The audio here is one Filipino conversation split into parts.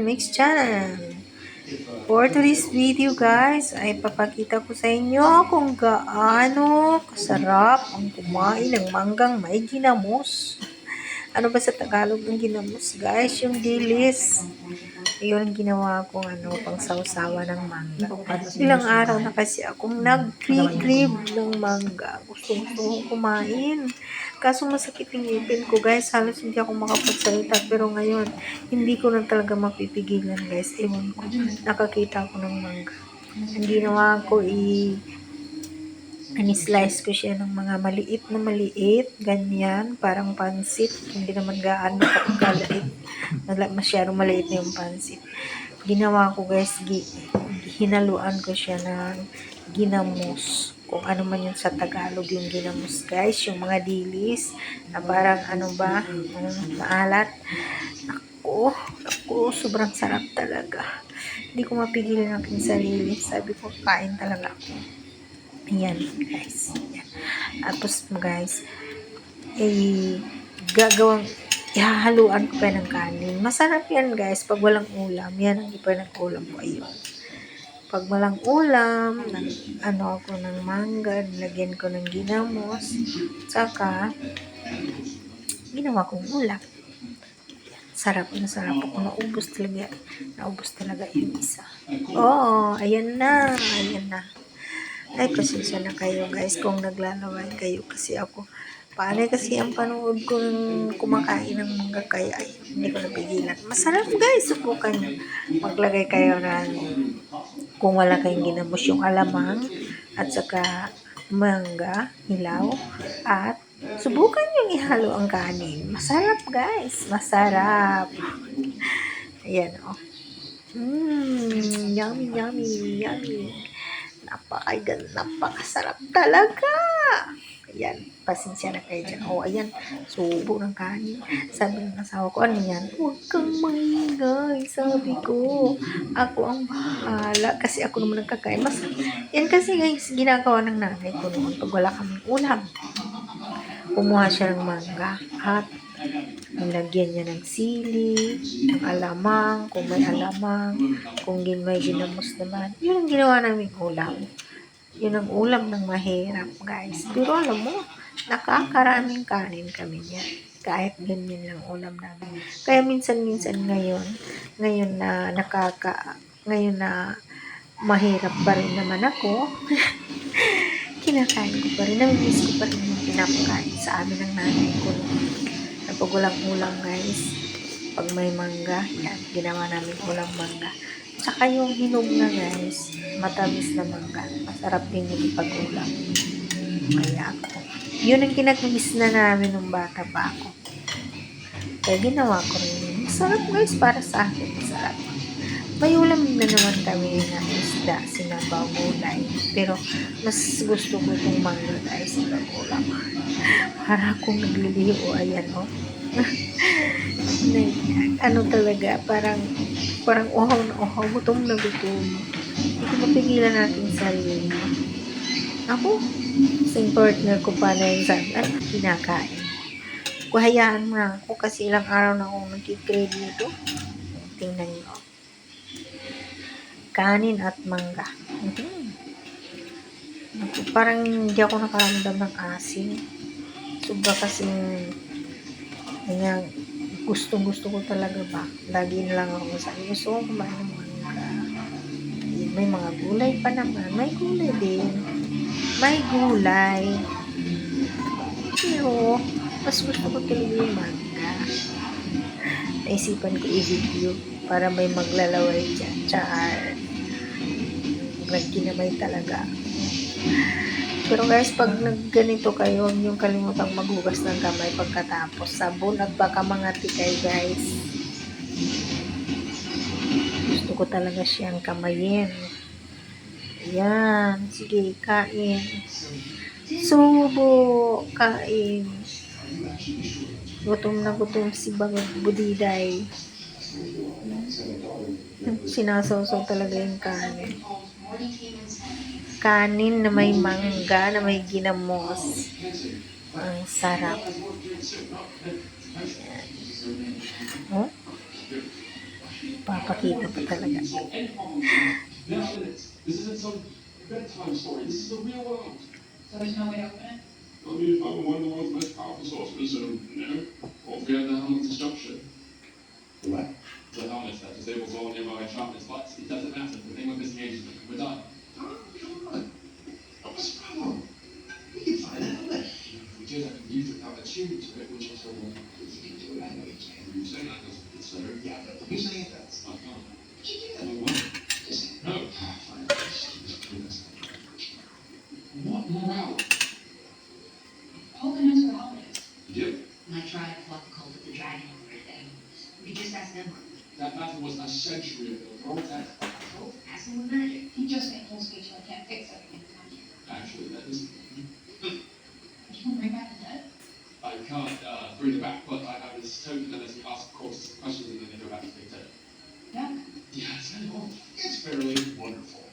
Mix Channel. For today's video guys, ay papakita ko sa inyo kung gaano kasarap ang kumain ng manggang may ginamos. Ano ba sa Tagalog ng ginamos guys? Yung dilis. Yun ang ginawa kong pang sausawa ng mangga. Ilang araw na kasi akong nag-crave ng mangga. Gusto kong kumain. Kaso masakit yung ngipin ko guys. Halos hindi ako makapagsalita. Pero ngayon, hindi ko na talaga mapipigilan guys. Ewan ko. Nakakita ko ng mangga. Ang ginawa ko slice ko siya ng mga maliit, ganyan, parang pansit. Hindi naman gaano kalait. Masyadong maliit na yung pansit. Ginawa ko guys, hinaluan ko siya ng ginamos. Kung ano man yun sa Tagalog yung ginamos guys. Yung mga dilis na parang maalat. Ako, sobrang sarap talaga. Hindi ko mapigilan ang aking sarili. Sabi ko, kain talaga ako. Ayan, guys. Ayan. Tapos, guys, ihahaluan ko pa ng kanin. Masarap yan, guys, pag walang ulam. Yan ang iba ng ulam ko. Ayun. Pag walang ulam, ako ng mangga, nilagyan ko ng ginamos, saka, ginawa kong ulam. Sarap na sarap ako. Naubos talaga yung isa. Oo, ayan na. Ay, pasensya na kayo guys kung naglalaway kayo kasi ako. Paano kasi ang panood ko ng kumakain ng mangga kaya hindi ko napigilan. Masarap guys, subukan nyo. Maglagay kayo ng kung wala kayong ginamos yung alamang at saka mangga, hilaw at subukan yung ihalo ang kanin. Masarap guys, masarap. Ayan o. Yummy. Napakasarap talaga. Ayan, pasensya na kayo dyan. Ayan, subo ng kanin. Sabi ng asawa ko, ano yan? Huwag kang maingay, sabi ko. Ako ang bahala. Kasi ako naman nagkakain. Yan kasi guys, ginagawa ng nanay ko noon pag wala kaming ulam. Kumuha siya ng mangga at nilagyan niya ng sili, ng alamang, kung may alamang, kung may ginamos naman. Yun ang ginawa namin ulam. Yun ang ulam ng mahirap, guys. Pero alam mo, nakakaraming kanin kami niya. Kahit ganyan lang ulam namin. Kaya minsan ngayon na mahirap pa rin naman ako, kinakain ko pa rin. Namimiss ko pa rin yung pinapakain sa amin ng nanay ko. Pag walang ulam guys, pag may mangga, yan, ginawa namin ulang mangga. Tsaka yung hinog na guys, matamis na mangga. Masarap din yung ipag-ulam. Kaya ako. Yun ang kinakamiss na namin nung bata pa ako. Kaya ginawa ko rin. Masarap guys, para sa akin. Masarap. May ulam na naman kami na isda, sinabaw, gulay. Pero mas gusto ko itong mangga guys, ipag-ulam. Para akong nagliliho, ayan o. Talaga, parang uhaw na uhaw, gutom na gutom. Hindi ko mapigilan natin sarili. Ako, sing partner ko pa na yung kinakain. Hayaan mo na ako kasi ilang araw na akong nagkikrave nito. Tingnan nyo. Kanin at mangga. Parang hindi ako nakaramdam ng asin. Sobra kasing gustong-gusto ko talaga ba. Lagi na lang ako sabi, gusto ko kumain ng mangga. May mga gulay pa naman. May gulay din. May gulay. Pero, mas gusto ko talaga yung mangga. Naisipan ko i-video para may maglalaway dyan. Char. Nagkinamay talaga. Pero guys, pag nagganito kayo, huwag niyong kalimutang maghugas ng kamay pagkatapos. Sabon at baka mga tikay guys. Gusto ko talaga siyang kamayin. Ayan. Sige, kain. Subo. Kain. Gutom na gutom si Budiday. Sinasawsaw talaga yung kanin. Kanin na may mangga, na may ginamos. Ang sarap. Oh? Papakita pa talaga. This isn't some bedtime story. This is the real world. So there's no way to open it? I mean, if I were one of the world's most powerful sorcerers, or if we had the helmet's destruction. The what? The helmet that disables all nearby enchantments, but it doesn't matter. The thing with missing agents, we're done. Oh, come on. What's the problem? We can find a helmet. If we did, I could use it without attuning to it, which also won't. You can do it. I know you can. You say that doesn't consider. Yeah, but you say it does. I can't. But you I can. won't. Just No. fine. Just do this. What morale? Hogan knows where the helmet is. You. And I tried to plot the cult of the dragon over it then. We could just ask them. That matter was a century ago. Roll that. Oh, ask them with magic. He just made a whole speech and I can't fix everything around here. Actually, that is. You can bring back the dead? I can't bring it back, but I was told that as we ask courses questions and then they go back to the dead. Yeah. Yeah, it's kind of odd. It's fairly wonderful.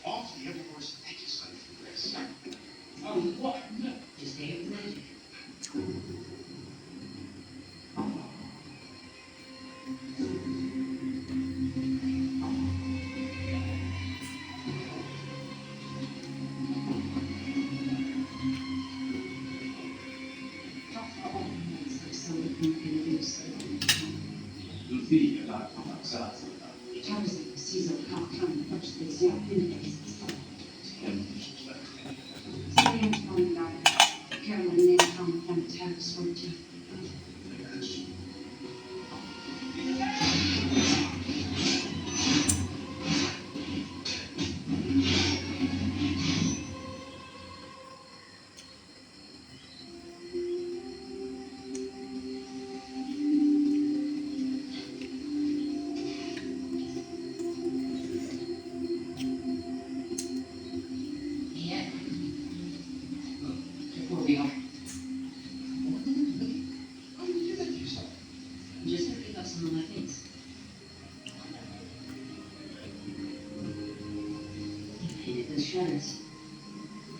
Off the Every Horse Thank you, son, for this. Oh, what? No. Just say it with magic. So we can introduce Luffy, you're not from outside. Tarzan sees a cock coming, which they say indicates Sam's phone about it. Caroline made a comment from the terrace for you. Yeah. Before we are. How do you do that to yourself? I'm just gonna pick up some of my things. You painted those shutters.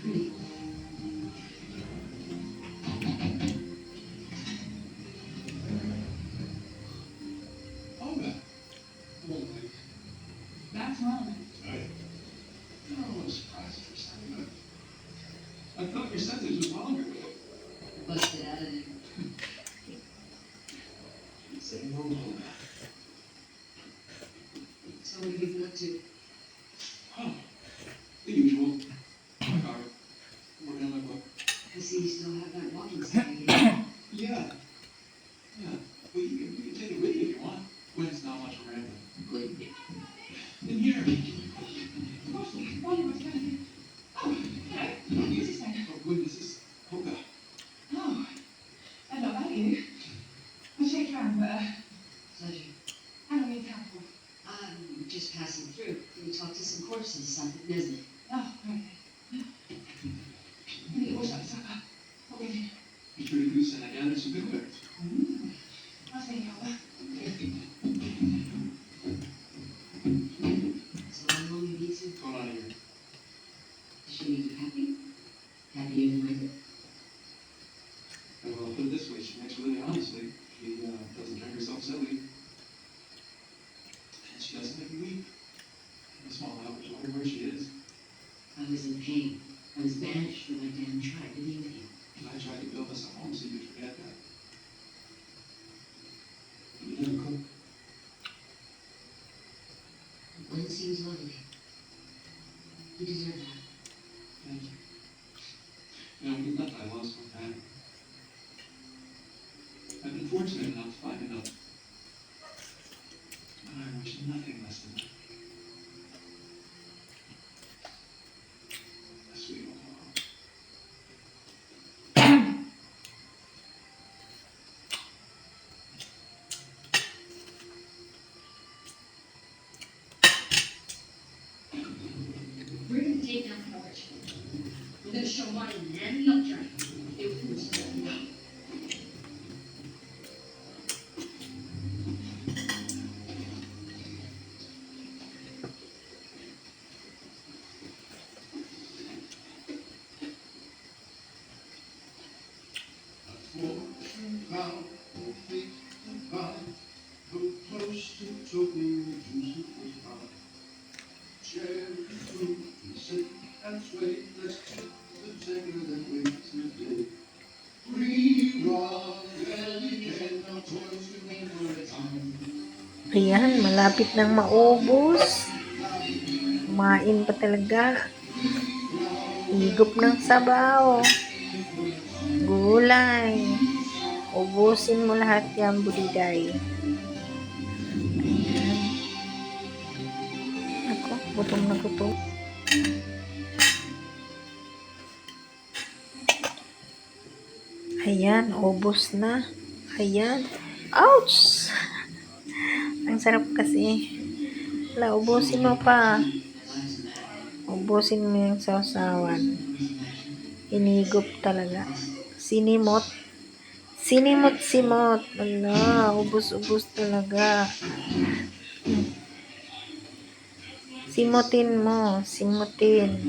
Pretty. Oh, that. Oh, That's relevant. No, I'm surprised for a second. I thought your sentence was longer. Busted out of there. Say no more. So what have you been up to? Oh, the usual. My car. Working on my book. I see you still have that walking stick. Yeah. Yeah. Well, you can take it with you if you want. When it's not much rambling. Good. In here. Gosh, what was going to Oh, hello. Who's this then? Oh, goodness, this is Hoga. Oh, I don't know you. I'll shake your hand, but Pleasure. how long are you town for? I'm just passing through. We talked to some corpses up at Nesbitt. Oh, right. Maybe it was that supper. What with you? Pretty goose and I gathered some good wares. I'll take you over. So how long you need to? Going on here. Does she make you happy? Happier than I did. Well, I'll put it this way, she makes really honestly. She doesn't drink herself silly. And she doesn't make me weep. In the small hours, wondering where she is. I was in pain. I was banished from my damn tribe to be with you. And I tried to build us a home so you'd forget that. But you never could. One seems lovely. You deserve that. Thank you. You know, we left, I lost my family. I've been fortunate enough to find enough. And I wish nothing less than that. A sweet old home. We're gonna take down Forge. We're gonna show Martin and the upturn. It was Now, feet, Come close to talking to super heart. Cherry fruit, sit and sway. Let's keep the tangle that waits in the day. Free rock, belly can no toys to make for a time. Ayan, malapit nang maubos. Kumain pa talaga. Higop ng sabaw. Gulay. Ubusin mo lahat yan, budiday. Ayan. Ako, gutom na gutom. Ayan, ubos na. Ayan. Ouch! Ang sarap kasi. Wala, ubusin mo pa. Ubusin mo yung sausawan. Inigop talaga. Sinimot. Sinimot-simot. Ala, ubos-ubos talaga. Simutin mo. Simutin.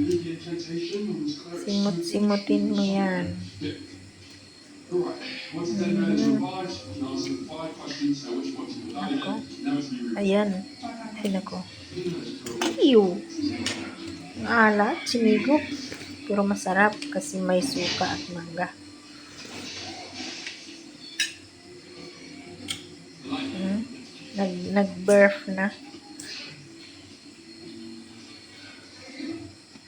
Simut-simutin mo yan. Right. Once the dead man is revived, you answer 5 questions. So which ones will not Ako. never to be reviewed. Ayan. Ay, nako. Ew. Ang alat, sinigop. Pero masarap kasi may suka at mangga. Nag-birth na.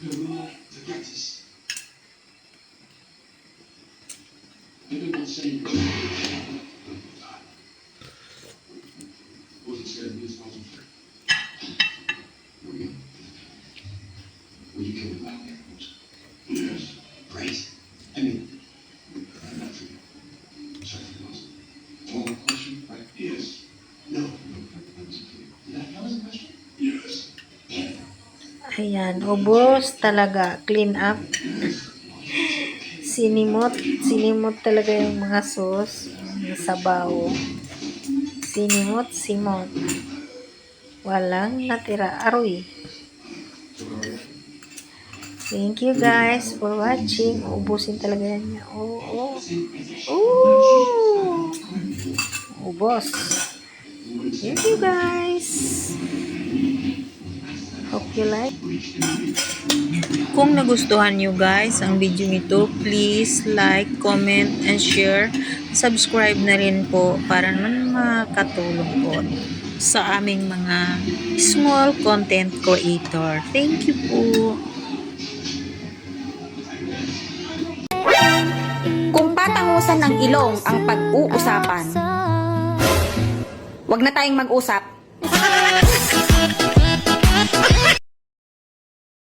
Forget us. Maybe we'll say wasn't scared of me as well. Were you? Were you killed by animals? Yes. Great. I mean, I'm not for you. Sorry, lost. One more question, right? Yes. No. That was clear. That was a question? Yes. Ayan, ubos talaga. Clean up. Sinimot. Sinimot talaga yung mga sauce. Yung sabaw. Sinimot, simot. Walang natira. Aroy. Thank you guys for watching. Ubusin talaga yan niya. Oo. Oo. Ubos. Thank you guys. Hope you like. Kung nagustuhan nyo guys ang video nito, please like, comment, and share. Subscribe na rin po para naman makatulong po sa aming mga small content creator. Thank you po. Kung patangusan ng ilong ang pag-uusapan, wag na tayong mag-usap.